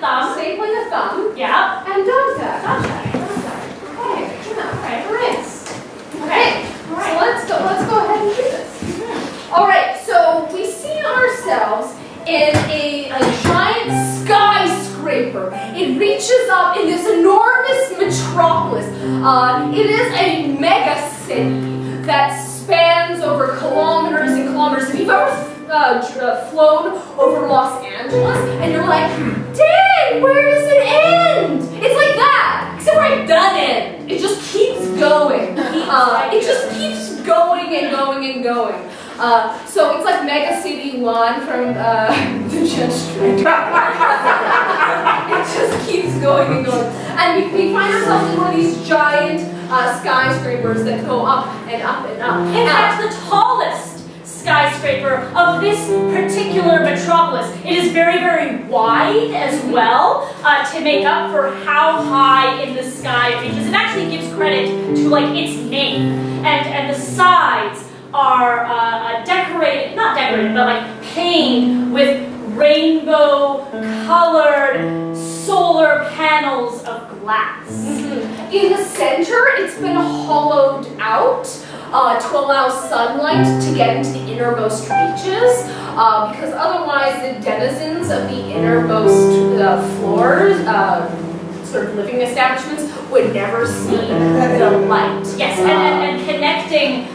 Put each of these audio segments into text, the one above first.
thumb. Stapling a thumb. Yeah. And don't touch. Don't touch. Okay, good enough. Alright. Rinse. Okay. So let's go ahead and do this. All right, so we see ourselves in a giant skyscraper. It reaches up in this enormous metropolis. It is a mega city that spans over kilometers and kilometers. If you've ever flown over Los Angeles and you're like, dang, where does it end? It's like that, except for it doesn't end. It just keeps going. It just keeps going and going and going. So it's like Mega City 1 from the Judge Street. It just keeps going and going. And we find ourselves in one of these giant skyscrapers that go up and up and up. In fact, the tallest skyscraper of this particular metropolis. It is very, very wide as well to make up for how high in the sky it reaches. It actually gives credit to like its name. And the sides are not decorated, but like painted with rainbow colored solar panels of glass. In the center, it's been hollowed out to allow sunlight to get into the innermost reaches, because otherwise the denizens of the innermost floors, sort of living establishments, would never see the light. Yes, and connecting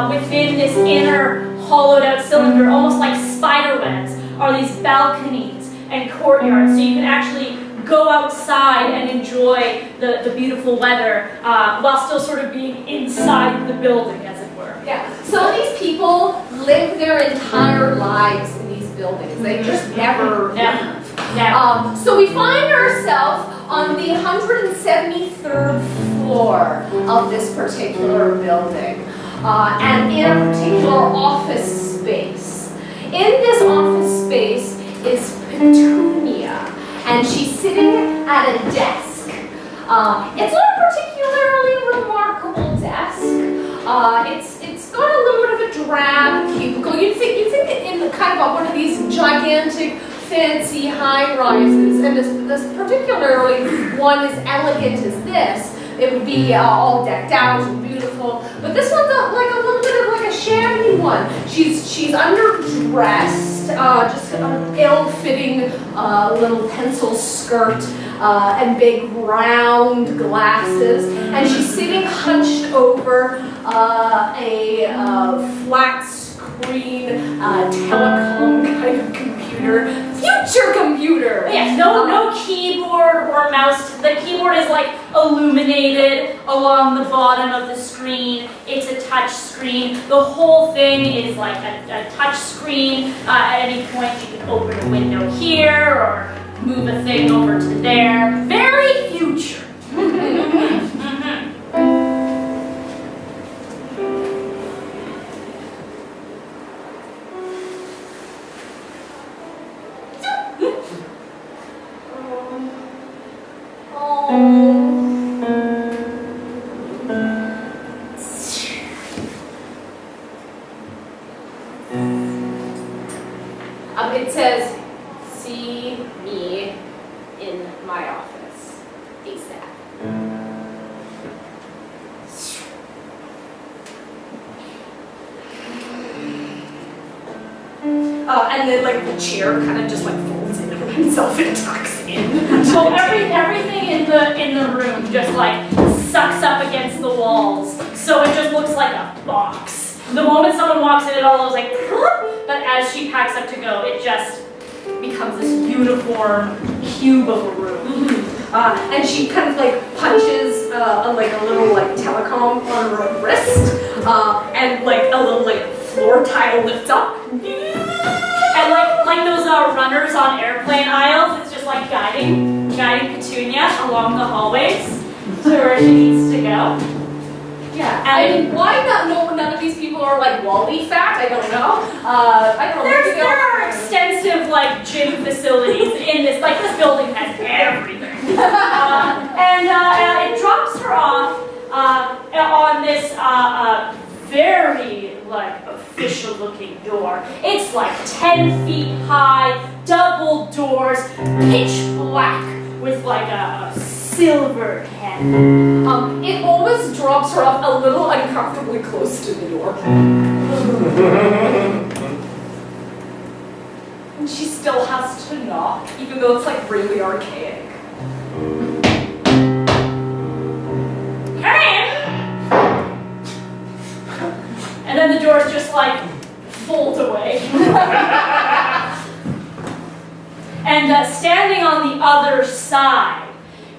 within this inner hollowed out cylinder, almost like spider webs, are these balconies and courtyards, so you can actually go outside and enjoy the beautiful weather while still sort of being inside the building, as it were. Yeah, so these people live their entire lives in these buildings. They just never leave. So we find ourselves on the 173rd floor of this particular building, and in a particular office space. In this office space is Petunia, and she's sitting at a desk. It's not a particularly remarkable desk. It's got a little bit of a drab cubicle. You'd think that in kind of one of these gigantic, fancy high-rises, and this particularly one as elegant as this, it would be all decked out and beautiful. But this one's like a little bit of like a shabby one. She's underdressed, just an ill-fitting little pencil skirt and big round glasses, and she's sitting hunched over a flat screen telecom kind of computer, future computer. Yes, no keyboard or mouse. The keyboard is like illuminated along the bottom of the screen. It's a touch screen. The whole thing is like a touch screen. At any point you can open a window here or move a thing over to there. Very future. It says, "See me in my office ASAP." And then like the chair kind of just like folds in on himself and tucks in. So everything in the room just like sucks up against the walls, so it just looks like a box. The moment someone walks in, it all goes like, but as she packs up to go, it just becomes this uniform cube of a room. And she kind of like punches like a little like telecom on her wrist, and like a little like floor tile lifts up. And like those runners on airplane aisles, it's just like guiding Petunia along the hallways to where she needs to go. Yeah, I mean, why not? No, none of these people are like Wally fat. I don't know. I don't know. There are extensive like gym facilities in this. Like this building has everything. And it drops her off on this very like official-looking door. It's like 10 feet high, double doors, pitch black with like a silver head. It always drops her off a little uncomfortably close to the door. And she still has to knock, even though it's like really archaic. Come in! And then the doors just like fold away. And standing on the other side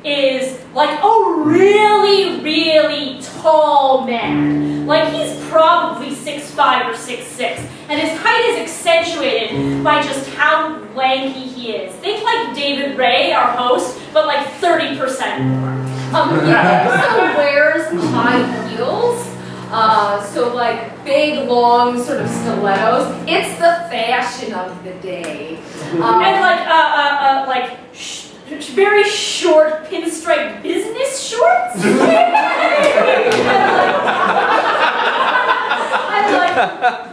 is like a really, really tall man. Like he's probably 6'5" or 6'6", and his height is accentuated by just how lanky he is. Think like David Ray, our host, but like 30% more. He also wears high heels, so like big, long sort of stilettos. It's the fashion of the day. And like very short pinstripe business shorts. and like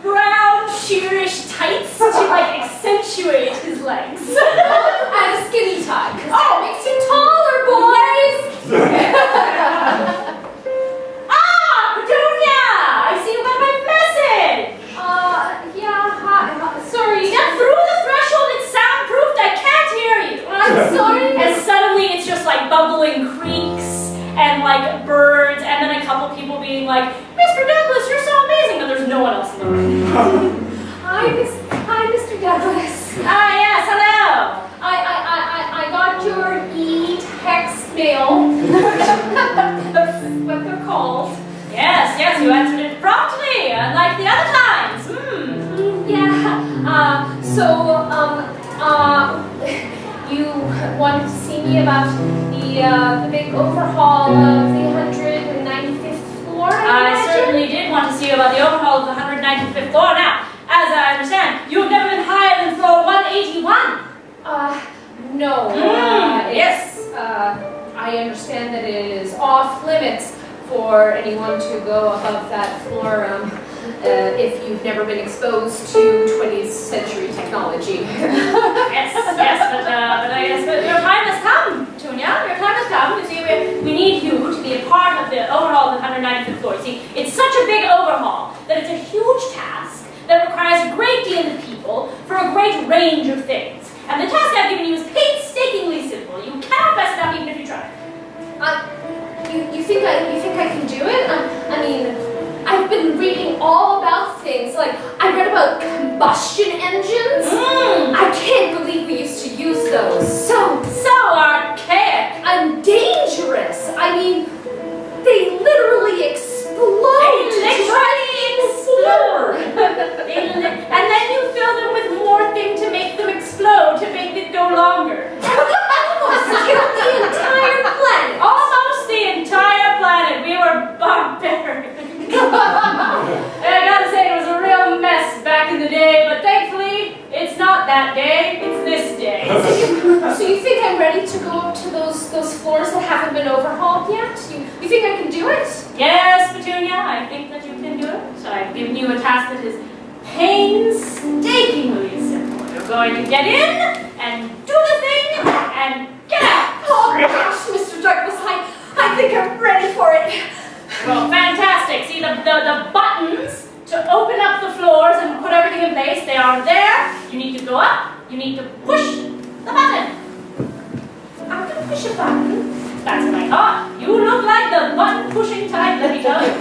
brown sheerish tights to like accentuate his legs. And a skinny tie, because that makes you taller, boys! Petunia! I see you got my message! Yeah, hi, sorry. Step through the threshold, it's soundproofed, I can't hear you. I'm sorry. And suddenly it's just like bubbling creeks and like birds, and then a couple people being like, Mr. Douglas, you're so amazing, but there's no one else in the room. Hi, Mr. Douglas. Yes, hello. I got your e-text mail. That's what they're called. Yes, you answered it promptly, unlike the other times. Yeah. You wanted to see me about the big overhaul of the 195th floor? I certainly did want to see you about the overhaul of the 195th floor. Now, as I understand, you have never been higher than floor 181. No. Yes. I understand that it is off limits for anyone to go above that floor if you've never been exposed to 20th century technology. Yes, but I guess your time has come, Petunia. Your time has come. You see, we need you to be a part of the overhaul of the 195th floor. You see, it's such a big overhaul that it's a huge task that requires a great deal of people for a great range of things. And the task I've given you is painstakingly simple. You cannot mess it up even if you try. You think I can do it? I mean, I've been reading all about things. Like, I read about combustion engines. I can't believe we used to use those. So archaic and dangerous. I mean, they literally explode. And then you fill them with more thing to make them explode, to make it go longer. Almost killed the entire planet. Almost the entire planet. We were barbaric. And I gotta say, it was a real mess back in the day, but thankfully, it's not that day, it's this day. So you think I'm ready to go up to those floors that haven't been overhauled yet? You think I can do it? Yes, Petunia, I think that you can do it. So I've given you a task that is painstakingly simple. You're going to get in, and do the thing, and get out! Oh gosh, Mr. Douglas, I think I'm ready for it. Well, fantastic. See, the buttons to open up the floors and put everything in place, they are there. You need to go up, you need to push the button. I'm gonna push a button. That's what I thought. You look like the button-pushing type, let me tell you.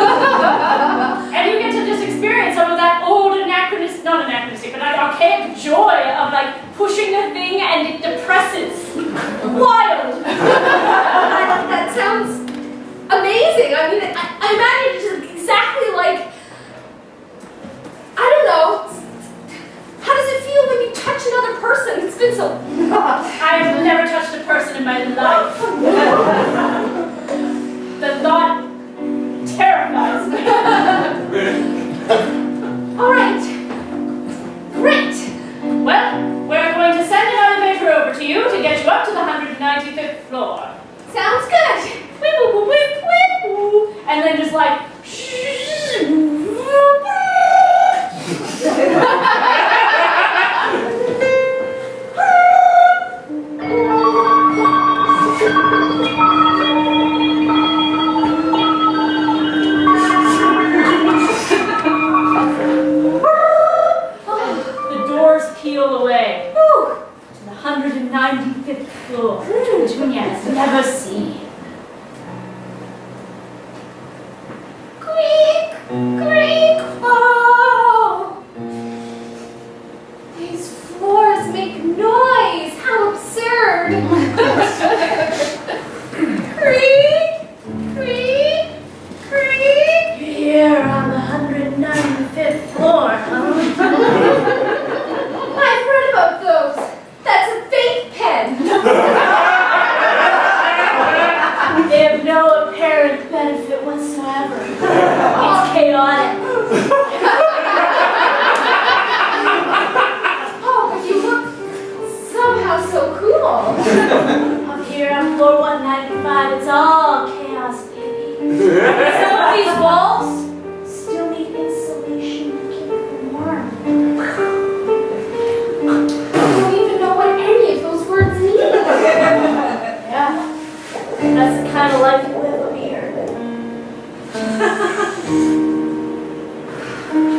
And you get to just experience some of that old anachronistic, not anachronistic, but archaic joy of like pushing the thing and it depresses. Wild! That sounds amazing. I mean, I imagine it's exactly like, I don't know, how does it feel when you touch another person? It's been so... I've never touched a person in my life. The thought terrifies me. All right. Great. Well, we're going to send an elevator over to you to get you up to the 195th floor. Sounds good. Whip, whip, whip, whip, whip. And then just like... The doors peel away to the 195th floor, which Petunia has never seen. Creak, creak, oh! These floors make noise. How absurd! Creak, creak, creak. Here on the 195th floor, huh? I've read about those. That's a fake pen. They have no apparent benefit whatsoever. It's chaotic. Oh, but you look somehow so cool. Up here on floor 195, it's all chaos, baby. Some of these walls still need insulation to keep them warm. I don't even know what any of those words mean. Yeah, that's the kind of life we live up here.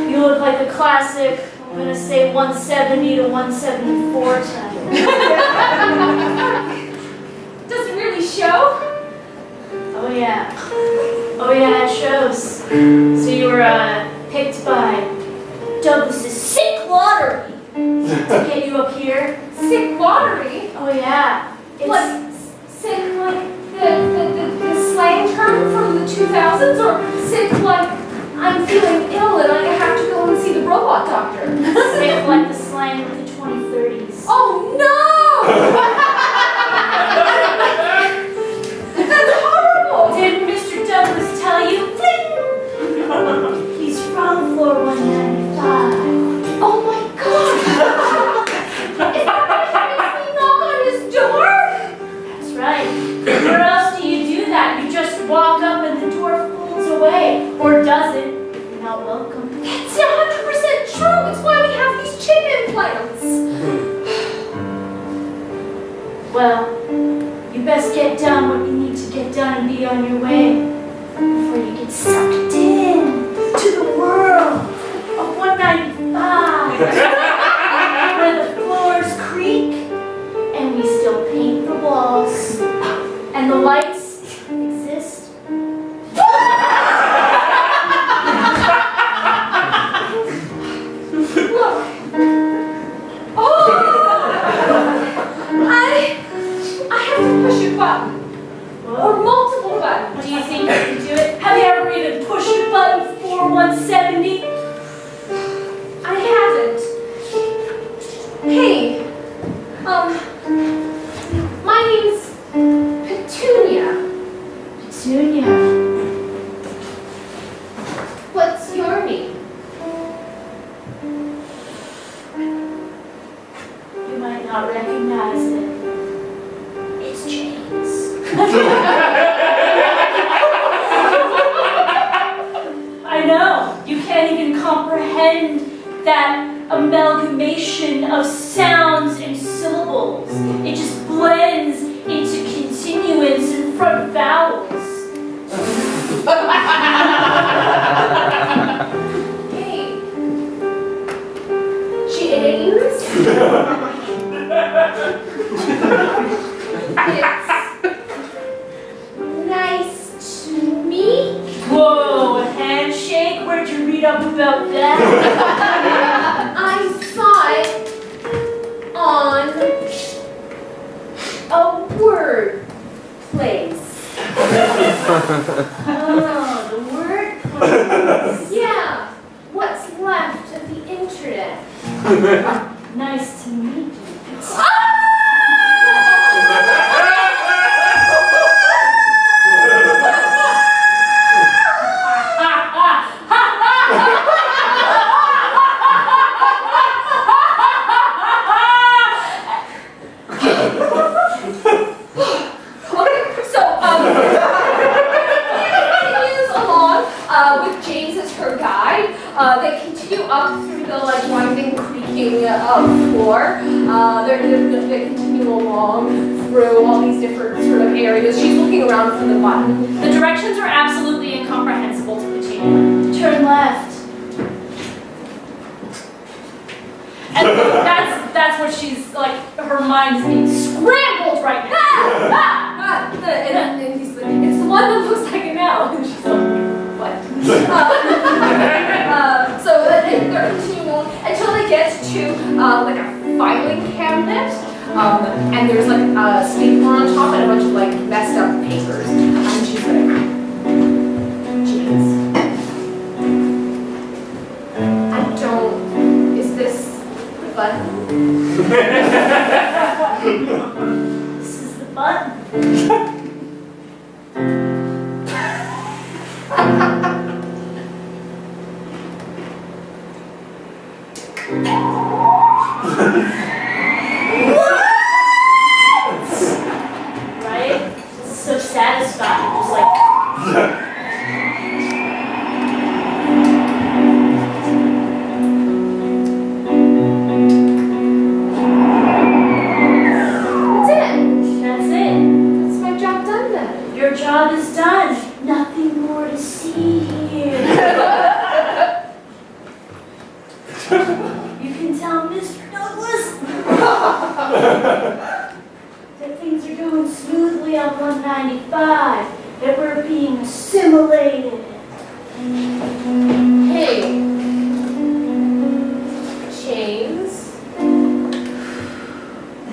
You look like a classic, I'm gonna say 170 to 174 type. Does it really show? Oh yeah. Oh yeah, it shows. So you were picked by Douglas's sick lottery to get you up here. Sick lottery? Oh yeah. What? Sick like the slang term from the 2000s? Or sick like I'm feeling ill and I have to go and see the robot doctor? Sick like the slang of the 2030s. Oh no! That's horrible! Did Mr. Douglas tell you? Fling! He's from floor 195. Oh my god! Is that what makes me knock on his door? That's right. Where else do you do that? You just walk up and the door folds away. Or doesn't, if you're not welcome. That's 100% true! It's why we have these chip implants! Well, you best get done what you need to get done and be on your way before you get sucked in to the world of 195, where the floors creak and we still paint the walls and the lights exist. Look! Oh! I have to push a button. Or multiple buttons. Do you think you can do it? Have you ever even pushed a button for 170? I haven't. Hey, my name's Petunia. Petunia. What's your name? You might not recognize it. It's James. I know. You can't even comprehend that amalgamation of sounds and syllables. It just blends into continuance and front vowels. Hey. James? It's nice to meet you. Whoa, a handshake? Where'd you read up about that? I saw it on a word place. Oh, the word place. Yeah, what's left of the internet. Nice to meet you. Okay, so continues along with James as her guide. They continue up through the winding, creaking floor. They continue along through all these different sort of areas. She's looking around for the button. The directions are absolutely incomprehensible to the chamber. Turn left. And that's what she's like, her mind is being scrambled right now. And he's like, it's the one that looks like an L. And she's like, what? So they're continuing on until they get to like a filing cabinet. And there's like a stapler on top and a bunch of like messed up papers. And she's like, jeez. I don't, is this the button? This is the button. Right? It's so satisfying. Just like. That's it. That's my job done then. Your job is done. Nothing more to see here. You can tell Mr. Douglas that things are going smoothly on 195, that we're being assimilated. Hey, James.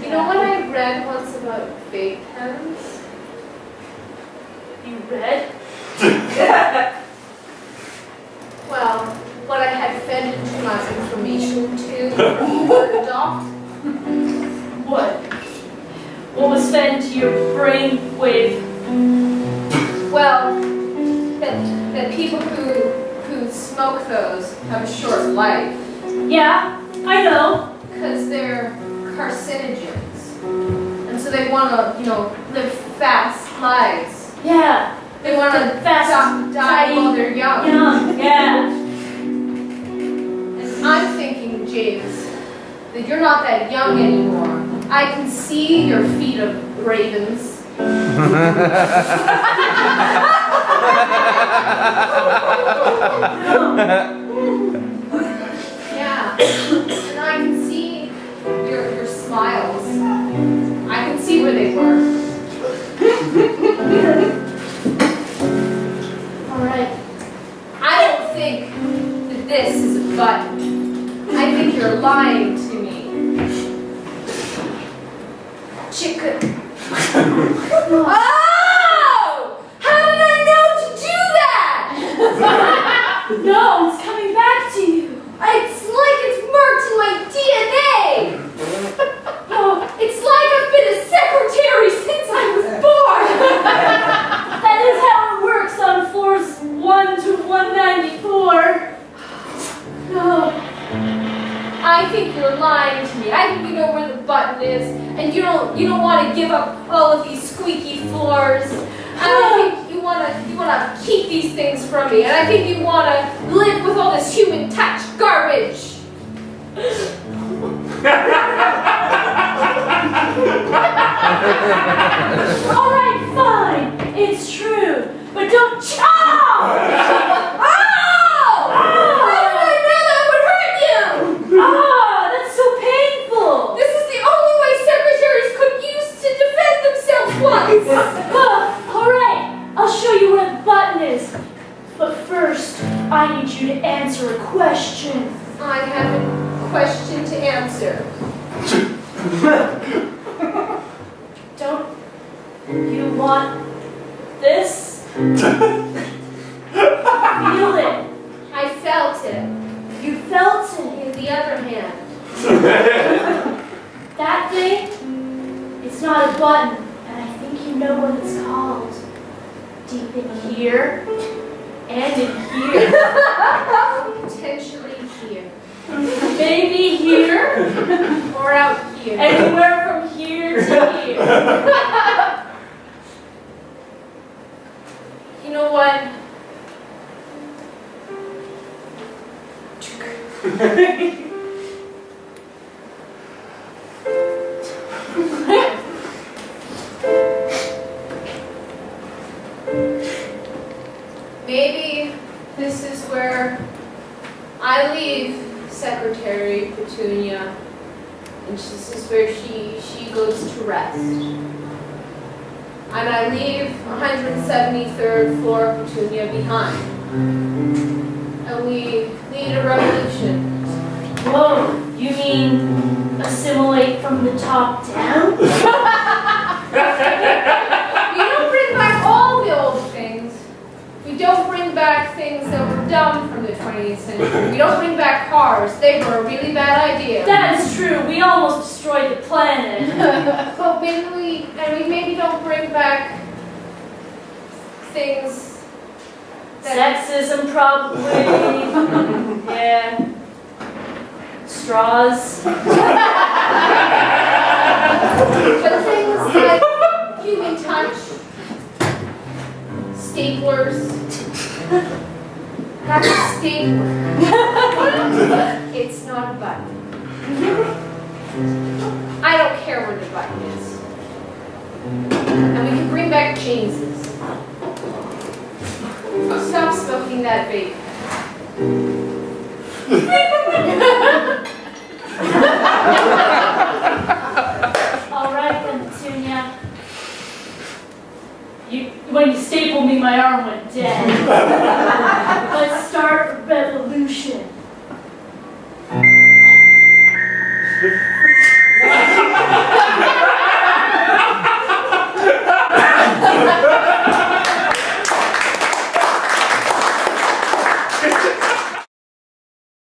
You know what I read once about fake pens? You read? Well, what I had fed into my information to adopt. What? What was fed into your brain wave? Well, that people who smoke those have a short life Yeah, I know. because they're carcinogens, and so they want to, live fast lives. Yeah. They want to die while they're young. Yeah. And I'm thinking, James, that you're not that young anymore. I can see your feet of ravens. Yeah, and I can see your smiles. I can see where they were. All right. I don't think that this is a button. I think you're lying to me. Chicken. Oh! How did I know to do that? No, it's coming back to you. It's like it's marked in my DNA. Oh, it's like I've been a secretary since I was born. That is how it works on floors 1 to 194. No. I think you're lying to me. I think you know where the button is, and you don't want to give up all of these squeaky floors. And I think you wanna keep these things from me, and I think you wanna live with all this human touch garbage. All right, fine. It's true. But don't. Oh! How did I know that would hurt you? Ah, that's so painful. This is the only way secretaries could use to defend themselves once. All right, I'll show you where the button is. But first, I need you to answer a question. I have a question to answer. Don't you want this? Feel it. I felt it You felt it. in the other hand. That thing, it's not a button, and I think you know what it's called. Deep in here, and in here. Potentially here. Maybe here, Or out here. anywhere from here to here. You know what? maybe this is where I leave Secretary Petunia, and this is where she goes to rest. And I leave 173rd floor Petunia behind. And we lead a revolution. Whoa, you mean assimilate from the top down? We don't bring back all the old things. We don't bring back things that were dumb from the 20th century. We don't bring back cars. They were a really bad idea. That is true. We almost destroyed the planet. But maybe we maybe don't bring back things that... Sexism, probably. Yeah. Straws. But things like human touch, staplers. That's a stapler. It's not a button. I don't care where the button is. And we can bring back changes. Stop smoking that vape. All right then, Petunia. When you stapled me, my arm went dead. Let's start a revolution.